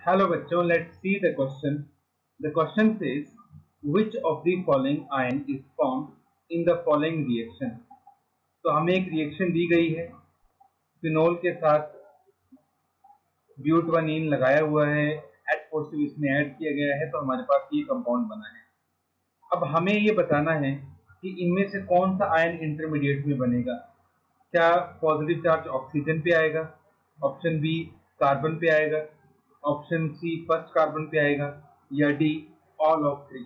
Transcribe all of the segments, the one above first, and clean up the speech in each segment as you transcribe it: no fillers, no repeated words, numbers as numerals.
Hello बच्चों, let's see the question. The question says, which of the following ion is formed in the following reaction? तो हमें एक reaction दी गई है, phenol के साथ ब्यूटवानीन लगाया हुआ है, H पॉजिटिव इसमें ऐड किया गया है, तो हमारे पास ये कंपाउंड बना है। अब हमें ये बताना है कि इनमें से कौन सा आयन इंटरमीडिएट में बनेगा। क्या पॉजिटिव चार्ज ऑक्सीजन पे आएगा, ऑप्शन बी कार्बन पे आएगा, ऑप्शन सी फर्स्ट कार्बन पे आएगा, या डी ऑल ऑफ थ्री।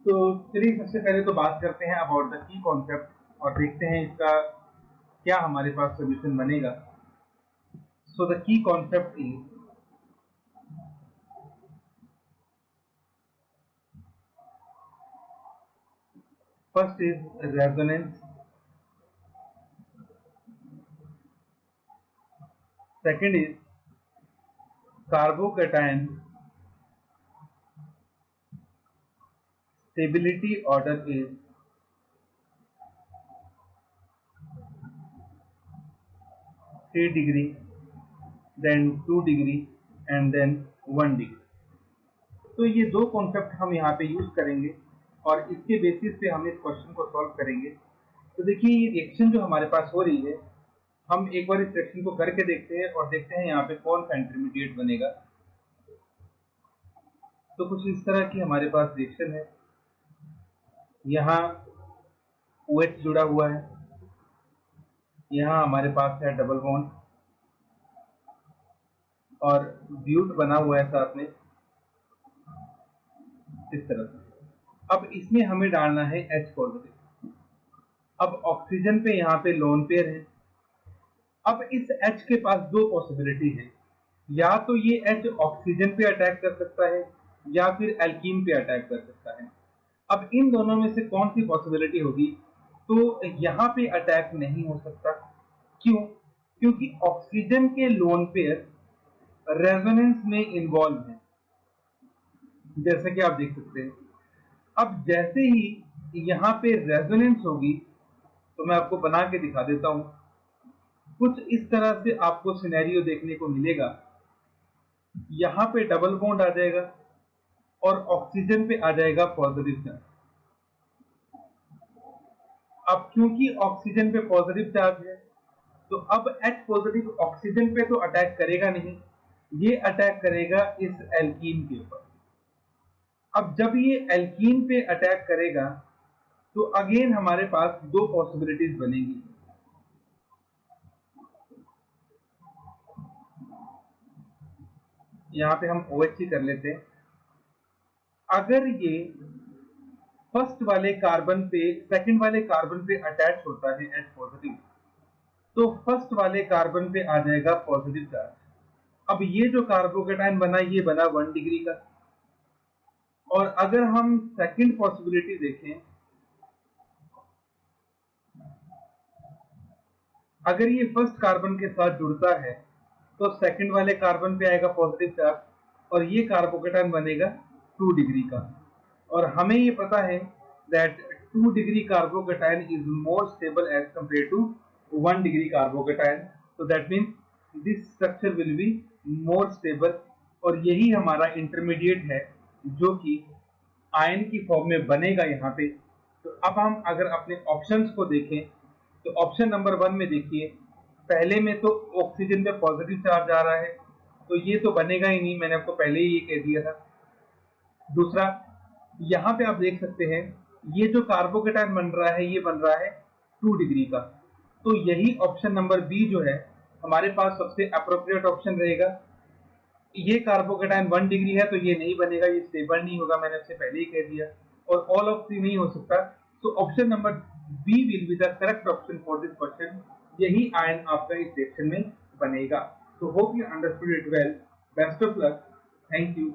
तो चलिए सबसे पहले तो बात करते हैं अबाउट द की कॉन्सेप्ट और देखते हैं इसका क्या हमारे पास सोल्यूशन बनेगा। So the key concept is first is resonance, second is carbocation stability order is 3 degree, then 2 degree and then 1 degree। तो ये दो कॉन्सेप्ट हम यहाँ पे यूज करेंगे और इसके बेसिस पे हम इस क्वेश्चन को सॉल्व करेंगे। तो देखिए ये रिएक्शन जो हमारे पास हो रही है, हम एक बार इस रिएक्शन को करके देखते हैं और देखते हैं यहाँ पे कौन सा इंटरमीडिएट बनेगा। तो कुछ इस तरह की हमारे पास रिएक्शन है, यहाँ OH जुड़ा हुआ है, यहाँ हमारे पास है डबल बॉन्ड और ब्यूट बना हुआ है साथ में इस तरह से। अब इसमें हमें डालना है H पॉजिटिव। अब ऑक्सीजन पे यहाँ पे लोन पेयर है। अब इस H के पास दो पॉसिबिलिटी है, या तो ये H ऑक्सीजन पे अटैक कर सकता है या फिर एल्कीन पे अटैक कर सकता है। अब इन दोनों में से कौन सी पॉसिबिलिटी होगी? तो यहाँ पे अटैक नहीं हो सकता। क्यों? क्योंकि ऑक्सीजन के लोन पेयर रेजोनेंस में इन्वॉल्व है, जैसे कि आप देख सकते हैं। अब जैसे ही यहाँ पे रेजोनेंस होगी, तो मैं आपको बना के दिखा देता हूं। कुछ इस तरह से आपको सिनेरियो देखने को मिलेगा। यहाँ पे डबल बॉन्ड आ जाएगा और ऑक्सीजन पे आ जाएगा पॉजिटिव चार्ज। अब क्योंकि ऑक्सीजन पे पॉजिटिव चार्ज है, तो अब H पॉजिटिव ऑक्सीजन पे तो अटैक करेगा नहीं, ये अटैक करेगा इस एल्कीन के ऊपर। अब जब ये एल्कीन पे अटैक करेगा, तो अगेन हमारे पास दो पॉसिबिलिटीज बनेगी। यहाँ पे हम OH ही कर लेते हैं। अगर ये फर्स्ट वाले कार्बन पे सेकंड वाले कार्बन पे अटैच होता है H पॉजिटिव, तो फर्स्ट वाले कार्बन पे आ जाएगा पॉजिटिव चार्ज। अब ये जो कार्बोकैटायन बना, ये बना 1 डिग्री का। और अगर हम सेकंड पॉसिबिलिटी देखें, अगर ये फर्स्ट कार्बन के साथ जुड़ता है, तो सेकंड वाले कार्बन पे आएगा पॉजिटिव चार्ज और ये कार्बोकैटायन बनेगा 2 डिग्री का। और हमें ये पता है that 2 degree carbocation is more stable as compare to 1 degree carbocation. तो that means this structure will be more stable, और यही हमारा इंटरमीडिएट है जो कि आयन की फॉर्म में बनेगा यहाँ पे। तो अब हम अगर अपने ऑप्शंस को देखें, तो ऑप्शन नंबर 1 में देखिए, पहले में तो ऑक्सीजन पे पॉजिटिव चार्ज आ रहा है, तो ये तो बनेगा ही नहीं, मैंने आपको पहले ही ये कह दिया था। दूसरा, यहाँ पे आप देख सकते हैं ये जो कार्बोकैटायन बन रहा है, ये बन रहा है 2 डिग्री का। तो यही ऑप्शन नंबर बी जो है हमारे पास सबसे अप्रोप्रिएट ऑप्शन रहेगा। ये कार्बोकैटायन 1 डिग्री है, तो ये नहीं बनेगा, ये स्टेबल नहीं होगा, मैंने आपसे पहले ही कह दिया। और ऑल ऑफ थ्री नहीं हो सकता। So option number B will be the correct option for this question. यही आयन आपका इस सेक्शन में बनेगा। So hope you understood it well. Best of luck. Thank you.